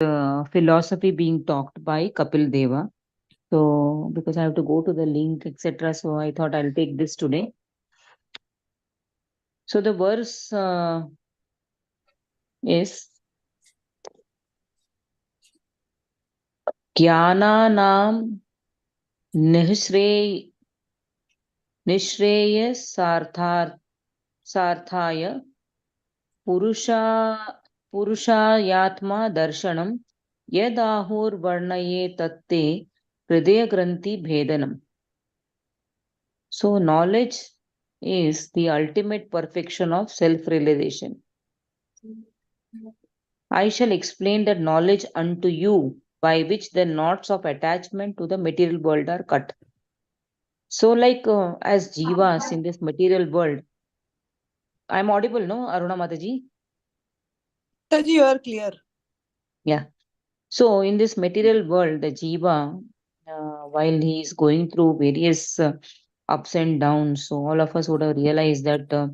philosophy being talked by Kapil Deva. So, because I have to go to the link, etc., so I thought I'll take this today. So, the verse is Jnananam Nishre Nishreyasarthar Sarthaya Purusha Purushayatma Darshanam Yadahur Varnaye Tatte Hridaya Granthi Bhedanam. So, knowledge is the ultimate perfection of self realization. I shall explain that knowledge unto you by which the knots of attachment to the material world are cut. So, like as jivas in this material world, I'm audible, no, Aruna Mataji? Taji, you are clear. Yeah. So, in this material world, the jiva, while he is going through various ups and downs, so all of us would have realized that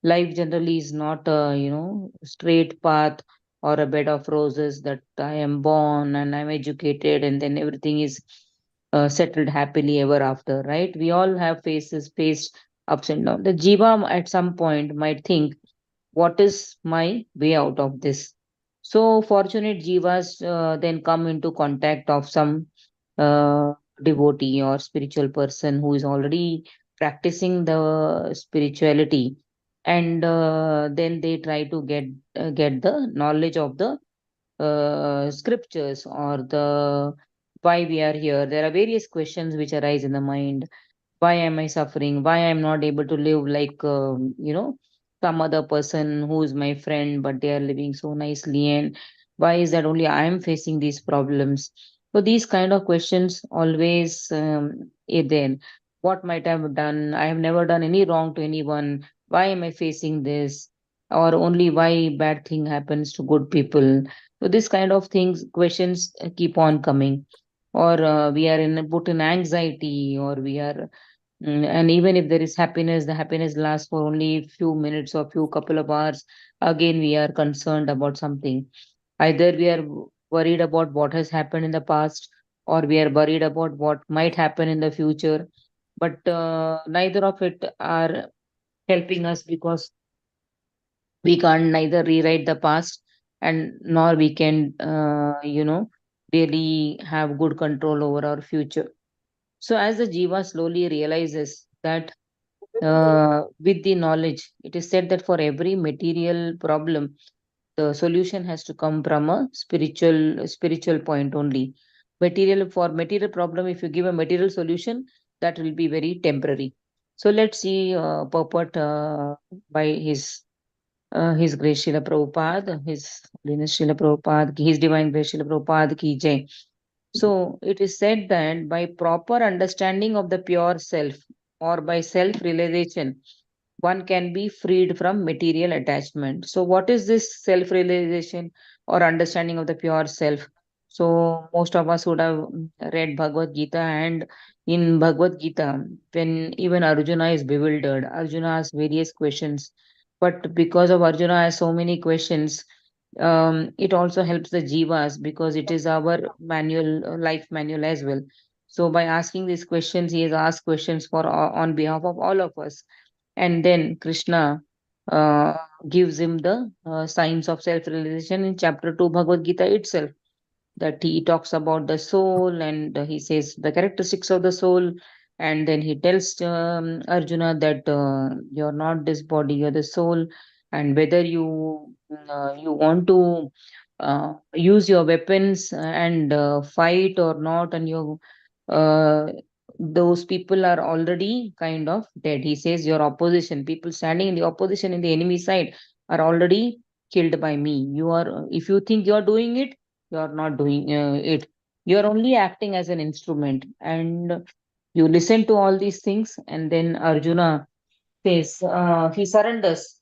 life generally is not a straight path or a bed of roses, that I am born and I'm educated and then everything is settled happily ever after, right? We all have faced ups and downs. The jiva at some point might think, what is my way out of this? So fortunate jivas then come into contact of some uh, devotee or spiritual person who is already practicing the spirituality, and then they try to get the knowledge of the scriptures or the why we are here. There are various questions which arise in the mind. Why am I suffering? Why I'm not able to live like some other person who is my friend, but they are living so nicely? And why is that only I am facing these problems? So these kind of questions always are there. What might I have done? I have never done any wrong to anyone. Why am I facing this? Or only why bad thing happens to good people? So this kind of things, questions keep on coming. Or we are in put in anxiety, or we are and even if there is happiness, the happiness lasts for only few minutes or few couple of hours. Again, we are concerned about something. Either we are worried about what has happened in the past, or we are worried about what might happen in the future. But neither of it are helping us, because we can't neither rewrite the past, and nor we can, really have good control over our future. So as the jiva slowly realizes that with the knowledge, it is said that for every material problem, the solution has to come from a spiritual point only. Material, for material problem, if you give a material solution, that will be very temporary. So let's see purport by his grace Srila Prabhupada, his holiness Srila Prabhupada, his divine grace Srila Prabhupada ki jai. So it is said that by proper understanding of the pure self, or by self realization, one can be freed from material attachment. So, what is this self realization or understanding of the pure self? So, most of us would have read Bhagavad Gita, and in Bhagavad Gita, when even Arjuna is bewildered, Arjuna asks various questions. But because of Arjuna has so many questions, it also helps the jivas, because it is our manual, life manual as well. So, by asking these questions, he has asked questions for on behalf of all of us, and then Krishna uh, gives him the signs of self-realization in chapter 2 Bhagavad Gita itself, that he talks about the soul, and he says the characteristics of the soul, and then he tells Arjuna that you're not this body, you're the soul, and whether you want to use your weapons and fight or not, and you uh, those people are already kind of dead. He says your opposition, people standing in the opposition in the enemy side, are already killed by me. You are, if you think you are doing it, you are not doing it. You are only acting as an instrument. And you listen to all these things, and then Arjuna says he surrenders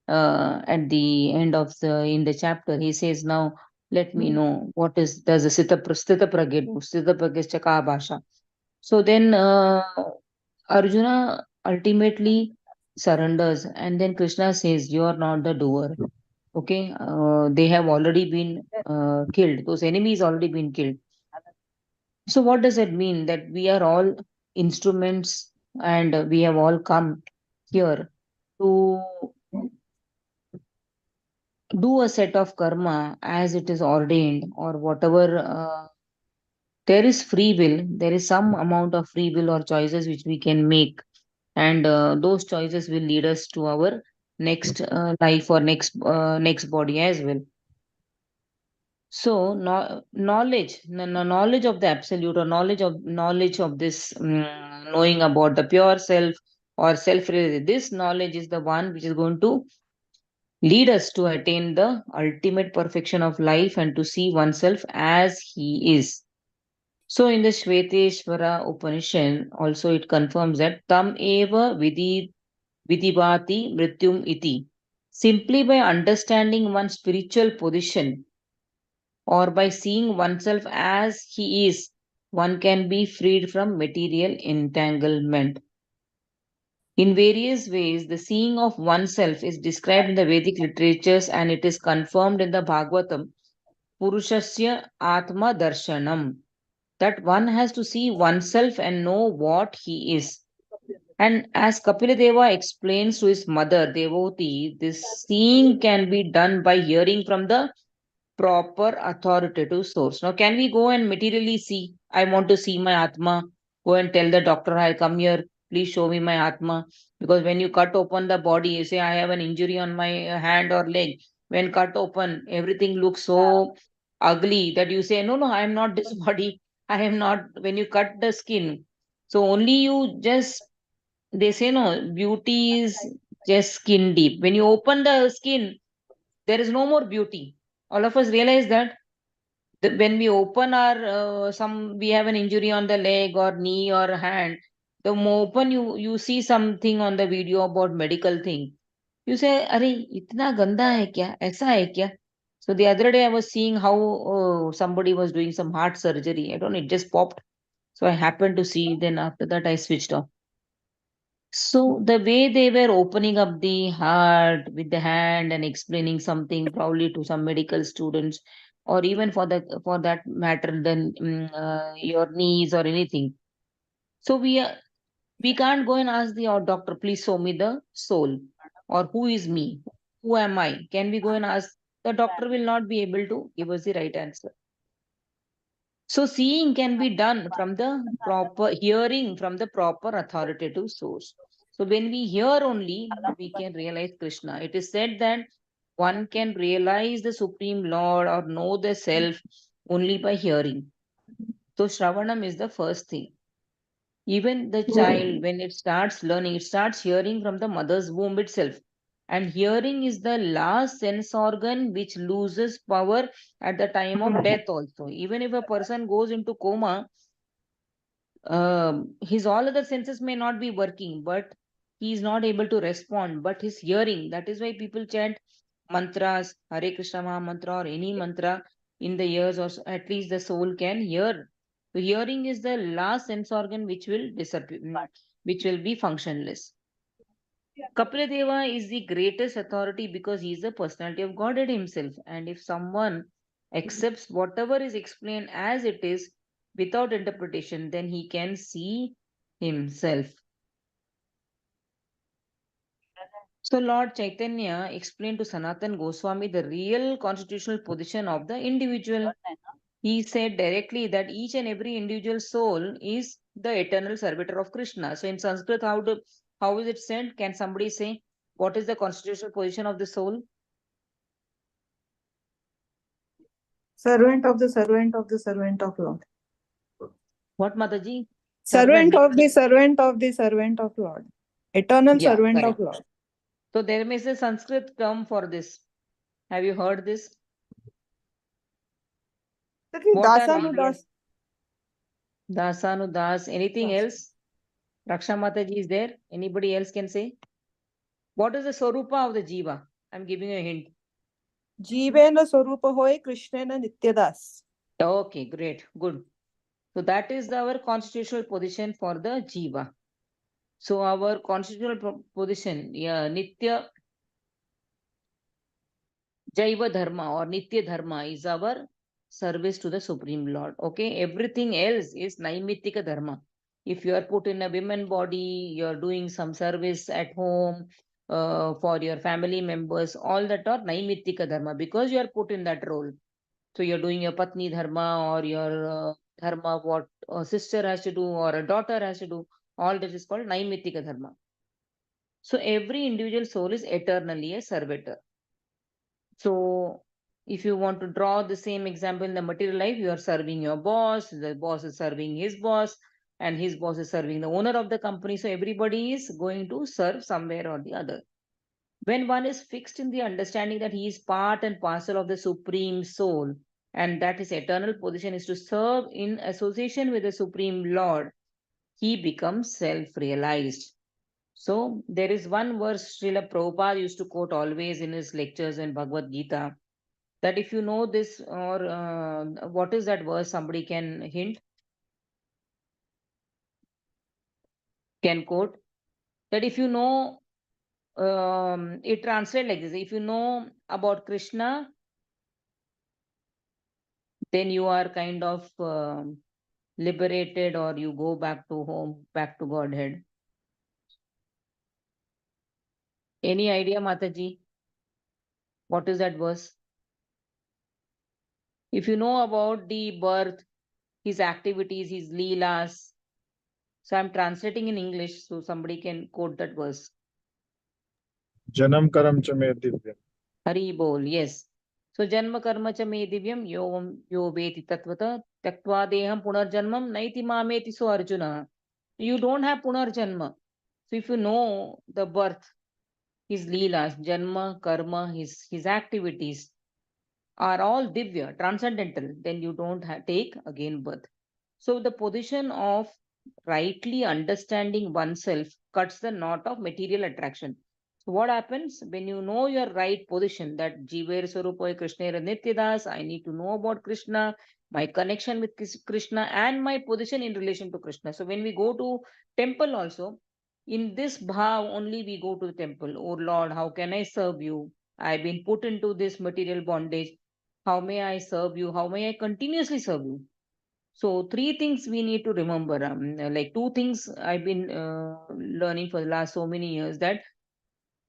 at the end of the in the chapter. He says, now let me know what is does the Sthita Pragya do. Sthita Pragya Chaka Bhasha. So then Arjuna ultimately surrenders, and then Krishna says, you are not the doer. Okay, they have already been killed. Those enemies already been killed. So what does it mean? That we are all instruments and we have all come here to do a set of karma as it is ordained or whatever. There is free will. There is some amount of free will or choices which we can make, and those choices will lead us to our next life or next body as well. So, knowledge of the absolute, or knowledge of this, knowing about the pure self or self-realization. This knowledge is the one which is going to lead us to attain the ultimate perfection of life and to see oneself as he is. So, in the Shveteshvara Upanishad, also it confirms that tam eva vidibhati mrityum iti. Simply by understanding one's spiritual position or by seeing oneself as he is, one can be freed from material entanglement. In various ways, the seeing of oneself is described in the Vedic literatures and it is confirmed in the Bhagavatam, Purushasya Atma Darshanam, that one has to see oneself and know what he is. And as Kapiladeva explains to his mother, Devoti, this seeing can be done by hearing from the proper authoritative source. Now, can we go and materially see? I want to see my Atma. Go and tell the doctor, I come here, please show me my Atma. Because when you cut open the body, you say, I have an injury on my hand or leg. When cut open, everything looks so ugly that you say, no, no, I am not this body. I am not. When you cut the skin, so only you just, they say, no, beauty is just skin deep. When you open the skin, there is no more beauty. All of us realize that when we open our we have an injury on the leg or knee or hand, the more open you see something on the video about medical thing, you say, "Arey, itna ganda hai kya? Aisa hai kya?" So the other day I was seeing how somebody was doing some heart surgery. I don't know, it just popped. So I happened to see. Then after that I switched off. So the way they were opening up the heart with the hand and explaining something probably to some medical students, or even for that matter, then your knees or anything. So we can't go and ask the doctor, please show me the soul, or who is me, who am I? Can we go and ask? The doctor will not be able to give us the right answer. So seeing can be done from the proper hearing from the proper authoritative source. So when we hear only, we can realize Krishna. It is said that one can realize the Supreme Lord or know the self only by hearing. So Shravanam is the first thing. Even the child, when it starts learning, it starts hearing from the mother's womb itself. And hearing is the last sense organ which loses power at the time of death also. Even if a person goes into coma, his all other senses may not be working, but he is not able to respond. But his hearing, that is why people chant mantras, Hare Krishna Maha Mantra or any mantra in the ears, or at least the soul can hear. So hearing is the last sense organ which will disappear, which will be functionless. Kapiladeva is the greatest authority because he is the personality of Godhead himself. And if someone accepts whatever is explained as it is without interpretation, then he can see himself. So Lord Chaitanya explained to Sanatan Goswami the real constitutional position of the individual. He said directly that each and every individual soul is the eternal servitor of Krishna. So in Sanskrit, how is it said? Can somebody say what is the constitutional position of the soul? Servant of the servant of the servant of Lord. What, Mataji? Servant Servant. of the servant of the servant of Lord. Eternal Yeah, servant of correct. Lord. So there is a Sanskrit term for this. Have you heard this? What are various Dasanudas. Dasanudas? Anything else? Raksha Mataji is there. Anybody else can say? What is the Swarupa of the Jiva? I'm giving you a hint. Jeevena Swarupa Hoy Krishnena Nityadas. Okay, great. Good. So that is our constitutional position for the Jiva. So our constitutional position, yeah, Nitya Jaiva Dharma or Nitya Dharma is our service to the Supreme Lord. Okay, everything else is Naimittika Dharma. If you are put in a women body, you are doing some service at home for your family members, all that are Naimittika Dharma because you are put in that role. So you're doing your Patni Dharma or your Dharma, what a sister has to do or a daughter has to do, all that is called Naimittika Dharma. So every individual soul is eternally a servitor. So if you want to draw the same example in the material life, you are serving your boss, the boss is serving his boss, and his boss is serving the owner of the company. So everybody is going to serve somewhere or the other. When one is fixed in the understanding that he is part and parcel of the Supreme Soul, and that his eternal position is to serve in association with the Supreme Lord, he becomes self realized. So there is one verse Srila Prabhupada used to quote always in his lectures in Bhagavad Gita, that if you know this or what is that verse, somebody can hint, can quote, that if you know, it translates like this: if you know about Krishna, then you are kind of liberated, or you go back to home, back to Godhead. Any idea, Mataji? What is that verse? If you know about the birth, his activities, his leelas. So I'm translating in English, so somebody can quote that verse. Janam karam cha me divya. Hari bol, yes. So janma karma cha me divyam yo veti tatvata tyaktva deham punarjanmam naiti mameti so Arjuna. You don't have punarjanma. So if you know the birth, his leelas, janma, karma, his activities are all divya, transcendental, then you don't take again birth. So the position of rightly understanding oneself cuts the knot of material attraction. So what happens when you know your right position, that Jiver Swarupoy Krishna Nityadas, I need to know about Krishna, my connection with Krishna and my position in relation to Krishna. So when we go to temple also, in this bhav only we go to the temple. Oh Lord, how can I serve you? I've been put into this material bondage. How may I serve you? How may I continuously serve you? So three things we need to remember. Like two things I've been learning for the last so many years, that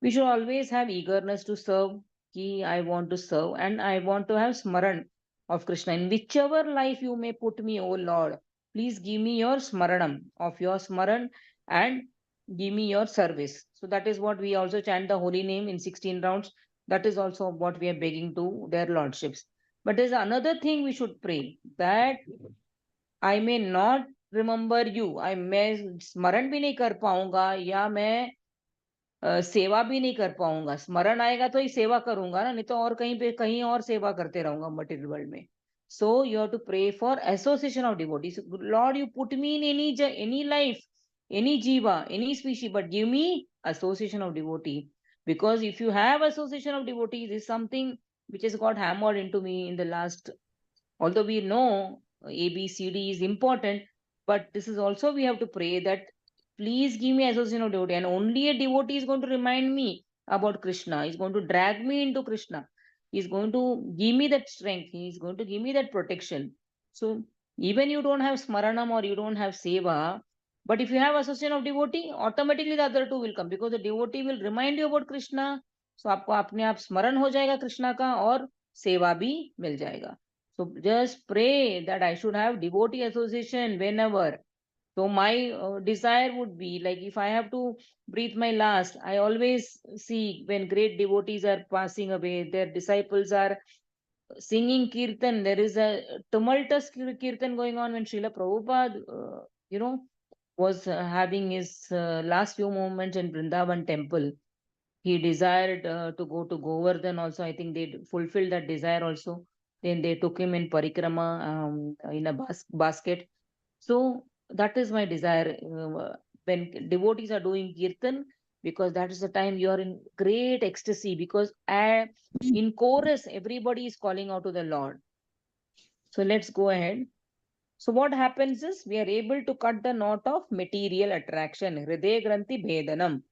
we should always have eagerness to serve. Ki I want to serve and I want to have smaran of Krishna. In whichever life you may put me, O Lord, please give me your smaranam of your smaran and give me your service. So that is what we also chant the holy name in 16 rounds. That is also what we are begging to their lordships. But there's another thing we should pray, that I may not remember you, I मैं स्मरण भी नहीं कर पाऊंगा, या मैं सेवा भी नहीं कर पाऊंगा। स्मरण आएगा तो ही सेवा करूंगा ना, नहीं तो और कहीं पे कहीं और सेवा करते रहूंगा मटेरियल वर्ल्ड में। So you have to pray for association of devotees. Lord, you put me in any life, any jiva, any species, but give me association of devotee, because if you have association of devotees is something which has got hammered into me in the last, although we know A, B, C, D is important, but this is also we have to pray that please give me association of devotee, and only a devotee is going to remind me about Krishna. He's going to drag me into Krishna. He's going to give me that strength. He's going to give me that protection. So even you don't have smaranam or you don't have seva, but if you have association of devotee, automatically the other two will come, because the devotee will remind you about Krishna. So आपको अपने आप स्मरण हो जाएगा कृष्णा का, और सेवा भी मिल जाएगा। So just pray that I should have devotee association whenever. So my desire would be like, if I have to breathe my last, I always see when great devotees are passing away, their disciples are singing kirtan. There is a tumultuous kirtan going on when Srila Prabhupada, was having his last few moments in Vrindavan temple. He desired to go to Govardhan also. I think they fulfilled that desire also. Then they took him in parikrama, in a basket. So that is my desire. When devotees are doing kirtan, because that is the time you are in great ecstasy, because in chorus everybody is calling out to the Lord. So let's go ahead. So what happens is we are able to cut the knot of material attraction. Hriday Granthi Bhedanam.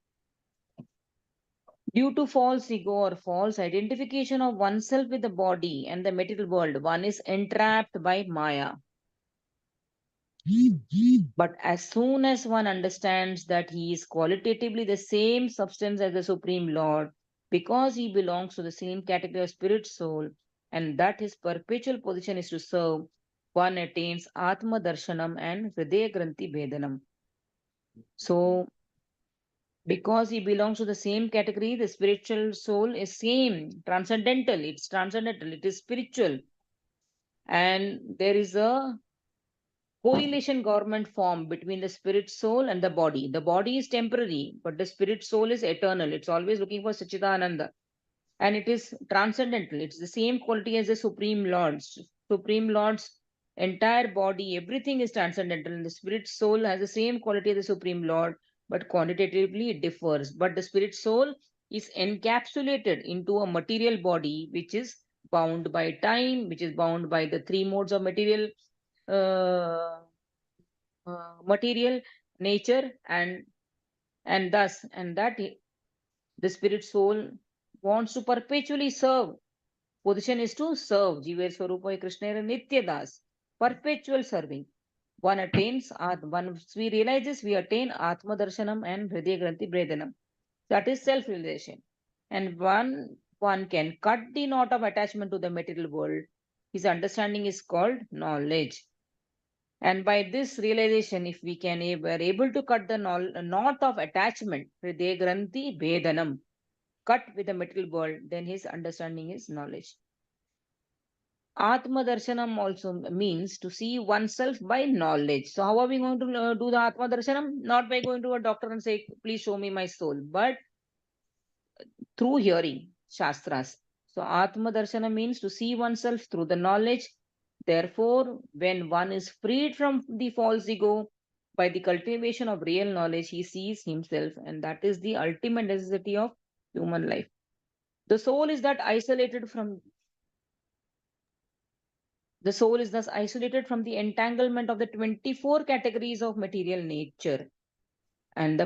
Due to false ego or false identification of oneself with the body and the material world, one is entrapped by Maya. But as soon as one understands that he is qualitatively the same substance as the Supreme Lord, because he belongs to the same category of spirit soul, and that his perpetual position is to serve, one attains Atma Darshanam and Hridaya Granthi Vedanam. So, because he belongs to the same category, the spiritual soul is same, transcendental, it is spiritual. And there is a coalition government formed between the spirit soul and the body. The body is temporary, but the spirit soul is eternal. It's always looking for Sachidananda. And it is transcendental. It's the same quality as the Supreme Lord's. Supreme Lord's entire body, everything is transcendental. And the spirit soul has the same quality as the Supreme Lord, but quantitatively it differs. But the spirit soul is encapsulated into a material body, which is bound by time, which is bound by the three modes of uh, material nature, and that the spirit soul wants to perpetually serve. Position is to serve. Jiver Swarupa Krishna Nitya Das. Perpetual serving. One attains, once we realize this, we attain Atma Darshanam and Hridaya Granthi Bredanam. That is self-realization. And one can cut the knot of attachment to the material world. His understanding is called knowledge. And by this realization, if we are able to cut the knot of attachment, Hridaya Granthi Vedanam, cut with the material world, then his understanding is knowledge. Atma Darshanam also means to see oneself by knowledge. So, how are we going to do the Atma Darshanam? Not by going to a doctor and say, please show me my soul, but through hearing Shastras. So, Atma Darshana means to see oneself through the knowledge. Therefore, when one is freed from the false ego by the cultivation of real knowledge, he sees himself, and that is the ultimate necessity of human life. The soul is that isolated from the soul is thus isolated from the entanglement of the 24 categories of material nature. And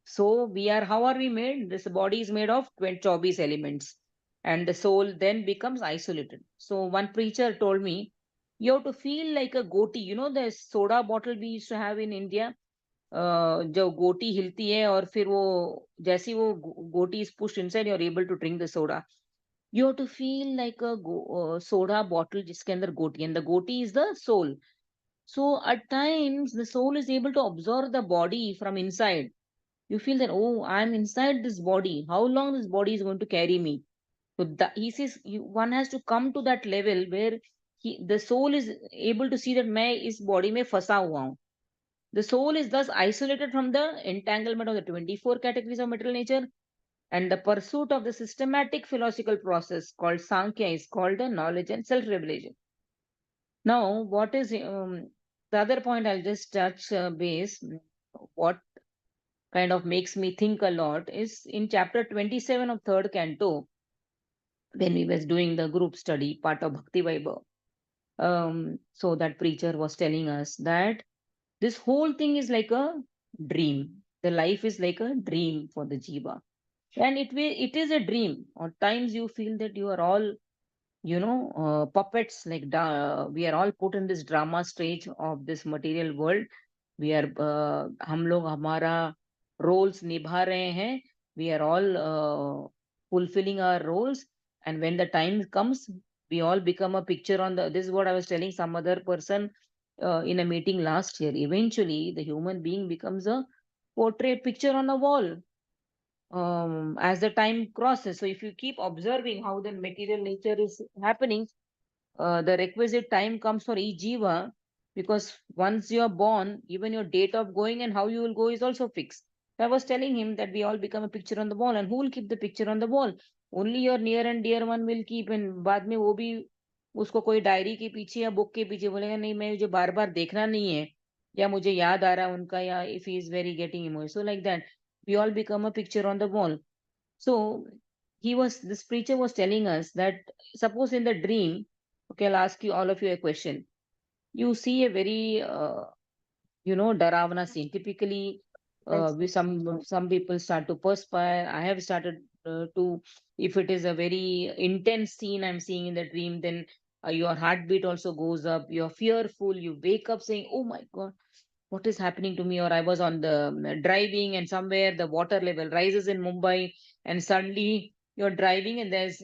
so we are, how are we made? This body is made of 20 24 elements, and the soul then becomes isolated. So one preacher told me, you have to feel like a goatee. You know the soda bottle we used to have in India, जो गोटी हिलती है और फिर वो जैसी वो गोटी is pushed inside, you're able to drink the soda. You have to feel like a soda bottle जिसके अंदर गोटी, and the goatee is the soul. So at times the soul is able to absorb the body from inside. You feel that, oh, I'm inside this body. How long this body is going to carry me? So he says one has to come to that level where the soul is able to see that मैं इस body में फंसा हुआ हूँ. The soul is thus isolated from the entanglement of the 24 categories of material nature, and the pursuit of the systematic philosophical process called Sankhya is called the knowledge and self-revelation. Now, what is the other point? I'll just touch base. What kind of makes me think a lot is in chapter 27 of third canto, when we was doing the group study, part of Bhakti Vaibhav. So that preacher was telling us that this whole thing is like a dream. The life is like a dream for the jiva, and it is a dream. At times you feel that you are all puppets, like we are all put in this drama stage of this material world. We are हम लोग हमारा roles निभा रहे हैं. We are all fulfilling our roles, and when the time comes, we all become a picture on the. This is what I was telling some other person in a meeting last year. Eventually, the human being becomes a portrait picture on the wall as the time crosses. So if you keep observing how the material nature is happening, the requisite time comes for each jiva, because once you are born, even your date of going and how you will go is also fixed. So I was telling him that we all become a picture on the wall, and who will keep the picture on the wall? Only your near and dear one will keep, and बाद में वो भी उसको कोई diary के पीछे या book के पीछे बोलेगा नहीं, मैं मुझे बार बार देखना नहीं है, या मुझे याद आ रहा है उनका, या if he is very getting emotional. So like that, we all become a picture on the wall. So this preacher was telling us that suppose in the dream, okay, I'll ask you all of you a question. You see a very, Daravana scene. Typically, Some people start to perspire. I have started to, if it is a very intense scene I'm seeing in the dream, then your heartbeat also goes up. You're fearful. You wake up saying, "Oh my God, what is happening to me?" Or I was on the driving, and somewhere the water level rises in Mumbai, and suddenly you're driving, and there's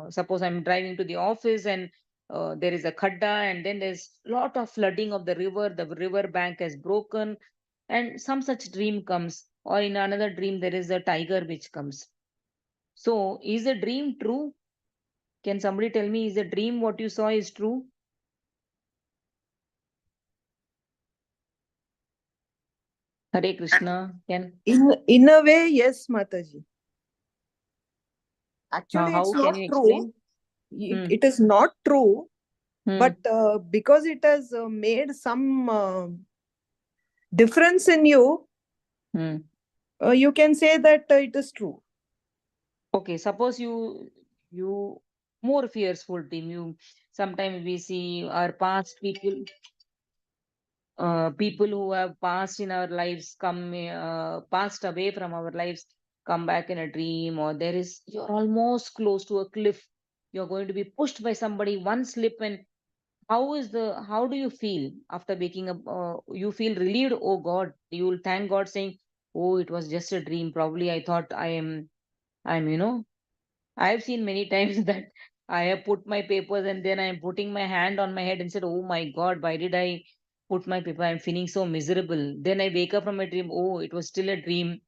suppose I'm driving to the office, and there is a khadda, and then there's lot of flooding of the river. The river bank has broken, and some such dream comes. Or in another dream, there is a tiger which comes. So, is a dream true? Can somebody tell me, is a dream what you saw is true? Hare Krishna. Can In a way, yes, Mataji. Actually, how it's can not you true. explain? Hmm. It is not true, Hmm. but because it has made some difference in you, Hmm. you can say that it is true. Okay, suppose you more fearful team. You sometimes we see our past people who have passed in our lives come passed away from our lives, come back in a dream, or there is you're almost close to a cliff. You're going to be pushed by somebody, one slip, and how do you feel after waking up? You feel relieved. Oh God, you will thank God saying, "Oh, it was just a dream. Probably I thought I'm I've seen many times that I have put my papers, and then I'm putting my hand on my head and said, "Oh my God, why did I put my paper? I'm feeling so miserable." Then I wake up from a dream. Oh, it was still a dream.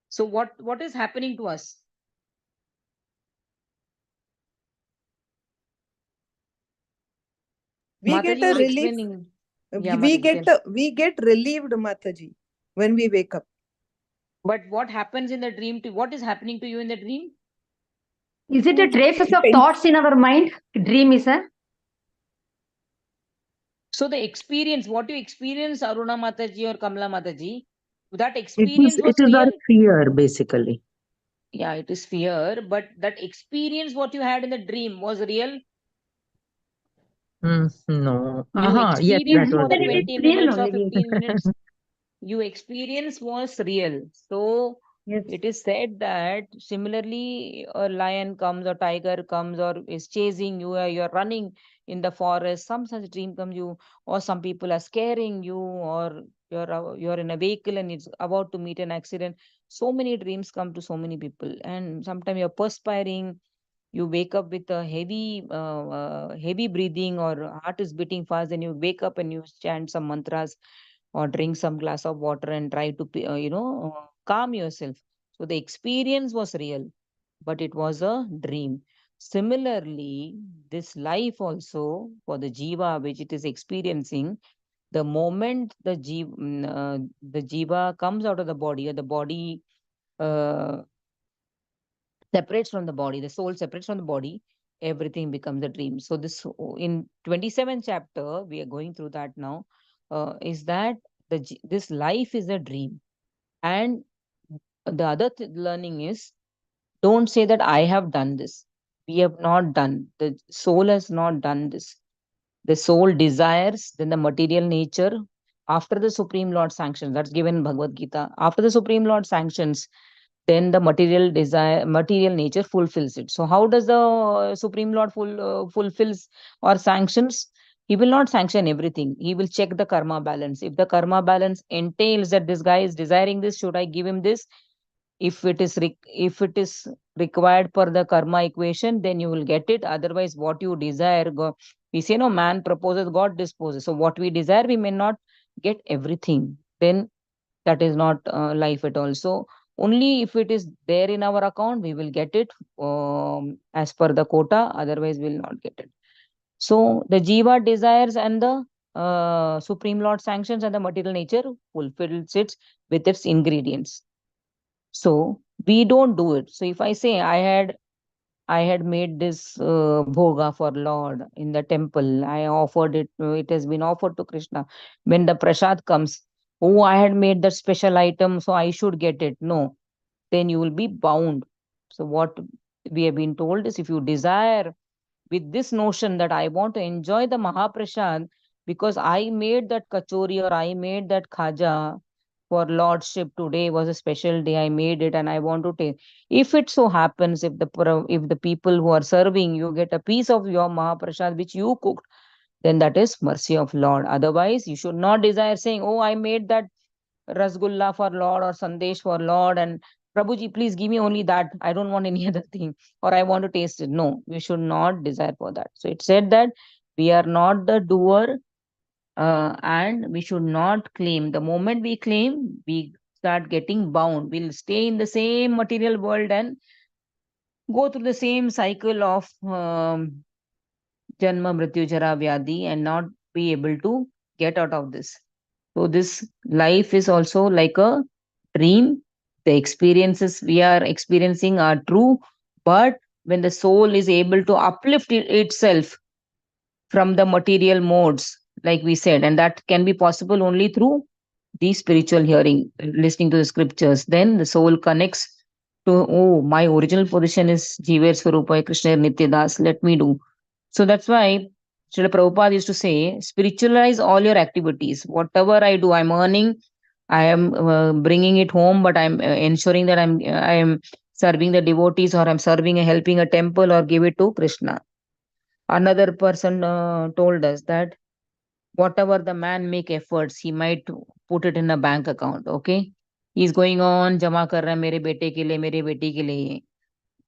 So what is happening to us? We get Mataji a was relief. explaining. Yeah, Mataji, tell. We get relieved, Mataji, when we wake up. But what happens in the dream? What is happening to you in the dream? Is it a traces of Pen- thoughts in our mind? Dream is a So the experience, what you experience, Aruna Mataji or Kamla Mataji, that It is experience it was is our real. fear basically. Yeah, it is fear, but that experience, what you had in the dream, was real. No. You Yes, that experienced was for the then it is real. 20 real minutes or only. 15 minutes, you experience was real. So Yes. it is said that similarly, a lion comes or tiger comes or is chasing you, or you're running in the forest, some such dream comes you, or some people are scaring you, or you're in a vehicle and it's about to meet an accident. So many dreams come to so many people, and sometimes you're perspiring. You wake up with a heavy breathing, or heart is beating fast, then you wake up and you chant some mantras or drink some glass of water and try to calm yourself. So the experience was real, but it was a dream. Similarly, this life also, for the jiva which it is experiencing, the moment the jiva comes out of the body, or the body uh, separates from the body, the soul separates from the body, everything becomes a dream. So this in 27th chapter, we are going through that now, is that this life is a dream. And the other learning is, don't say that I have done this. We have not done. The soul has not done this. The soul desires, then the material nature, after the Supreme Lord sanctions, that's given in Bhagavad Gita, after the Supreme Lord sanctions, then the material nature fulfills it. So how does the Supreme Lord fulfills or sanctions? He will not sanction everything. He will check the karma balance. If the karma balance entails that this guy is desiring this, should I give him this? If it is required for the karma equation, then you will get it. Otherwise, what you desire, we say no, man proposes, God disposes. So what we desire, we may not get everything. Then that is not life at all. So only if it is there in our account, we will get it as per the quota. Otherwise, we will not get it. So the jiva desires, and the Supreme Lord sanctions, and the material nature fulfills it with its ingredients. So we don't do it. So if I say I had made this bhoga for Lord in the temple, I offered it, it has been offered to Krishna. When the prasad comes, oh, I had made that special item, so I should get it. No, then you will be bound. So what we have been told is, if you desire with this notion that I want to enjoy the Mahaprasad because I made that kachori or I made that khaja, for lordship. Today was a special day. I made it and I want to take. If it so happens, if the people who are serving you get a piece of your Mahaprasad which you cooked, then that is mercy of Lord. Otherwise, you should not desire saying, "Oh, I made that rasgulla for Lord or sandesh for Lord, and Prabhuji, please give me only that. I don't want any other thing, or I want to taste it." No, we should not desire for that. So it said that we are not the doer, and we should not claim. The moment we claim, we start getting bound. We'll stay in the same material world and go through the same cycle of Janma, Mrityu, Jara, Vyadi, and not be able to get out of this. So this life is also like a dream. The experiences we are experiencing are true, but when the soul is able to uplift itself from the material modes, like we said, and that can be possible only through the spiritual hearing, listening to the scriptures, then the soul connects to, oh, my original position is Jiver Swarupa Krishna Nityadas, let me do. So that's why Srila Prabhupada used to say, spiritualize all your activities. Whatever I do, I'm earning, I am bringing it home, but I'm ensuring that I am serving the devotees, or I'm serving and helping a temple, or give it to Krishna. Another person told us that whatever the man make efforts, he might put it in a bank account. Okay, he's going on जमा कर रहा है मेरे बेटे के लिए, मेरी बेटी के लिए.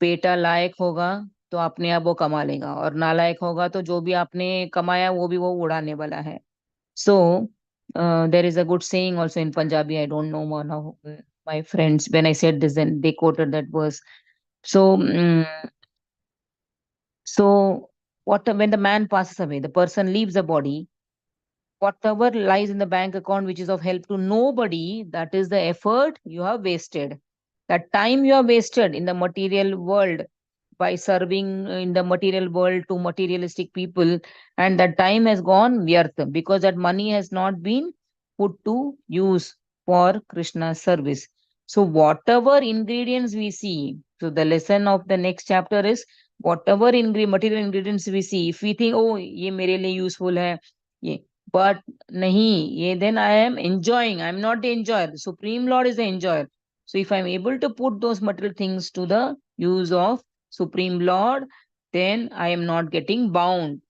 बेटा लायक होगा तो अपने आप वो कमा लेगा, और नालायक होगा तो जो भी आपने कमाया वो भी वो उड़ाने वाला है. So there is a good saying also in Punjabi. I don't know one of my friends, when I said this, then they quoted that verse. So so what when the man passes away, the person leaves the body, whatever lies in the bank account which is of help to nobody, that is the effort you have wasted. That time you have wasted in the material world by serving in the material world to materialistic people, and that time has gone व्यर्थ, because that money has not been put to use for Krishna's service. So whatever ingredients we see, so the lesson of the next chapter is, whatever material ingredients we see, if we think, oh, ये मेरे लिए useful है, ये, but nahi, ye, then I am enjoying. I'm not the enjoyer. The Supreme Lord is the enjoyer. So if I'm able to put those material things to the use of Supreme Lord, then I am not getting bound.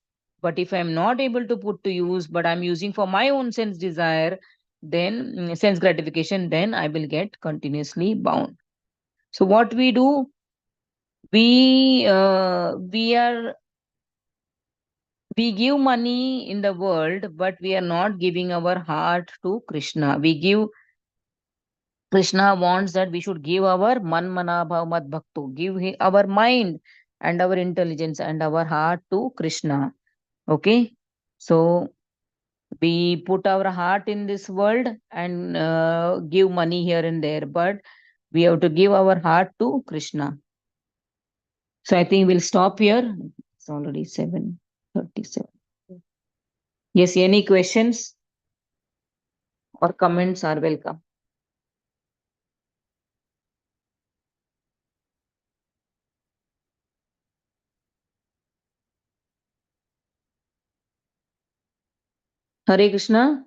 But if I'm not able to put to use, but I'm using for my own sense desire, then sense gratification, then I will get continuously bound. So what we do, we give money in the world, but we are not giving our heart to Krishna. Krishna wants that we should give our man mana bhav mad bhakto, give our mind and our intelligence and our heart to Krishna. Okay, so we put our heart in this world and give money here and there, but we have to give our heart to Krishna. So I think we'll stop here. It's already 7:37. Yes, any questions or comments are welcome. Hare Krishna.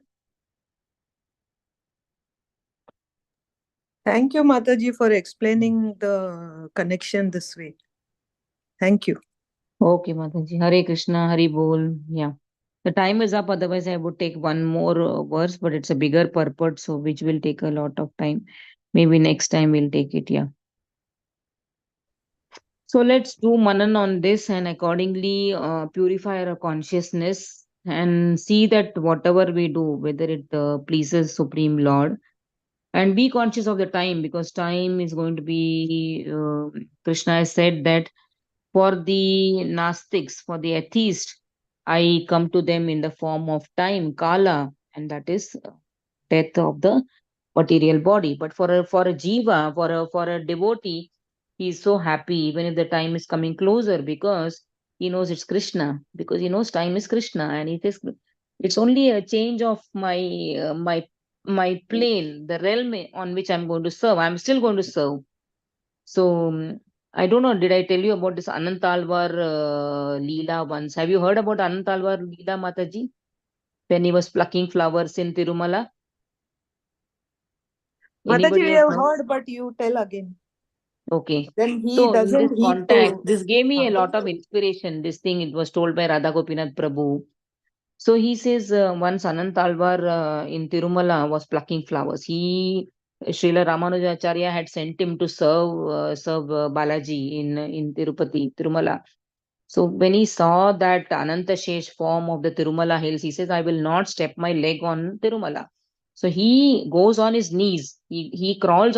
Thank you, Mataji, for explaining the connection this way. Thank you. Okay, Mataji. Hare Krishna, Hari Bol. Yeah. The time is up. Otherwise, I would take one more verse, but it's a bigger purport, so which will take a lot of time. Maybe next time we'll take it. Yeah. So let's do manan on this and accordingly purify our consciousness and see that whatever we do, whether it pleases Supreme Lord, and be conscious of the time, because time is going to be, Krishna has said that for the Nastics, for the atheists, I come to them in the form of time, Kala, and that is death of the material body. But for a jiva, for a devotee, he is so happy even if the time is coming closer, because he knows it's Krishna, because he knows time is Krishna, and it's only a change of my plane, the realm on which I'm going to serve. I'm still going to serve. So I don't know, did I tell you about this Anantalvar Leela once? Have you heard about Anantalvar Leela, Mataji? When he was plucking flowers in Tirumala? Mataji, Anybody we else have know? heard, but you tell again. Okay. Then he So in this doesn't heed context, to. this gave me a lot of inspiration. This thing, it was told by Radha Gopinath Prabhu. So he says once Anant Alvar in Tirumala was plucking flowers. Srila Ramanujacharya had sent him to serve Balaji in Tirupati, Tirumala. So when he saw that Anantashesh form of the Tirumala hills, he says, I will not step my leg on Tirumala. So he goes on his knees. He crawls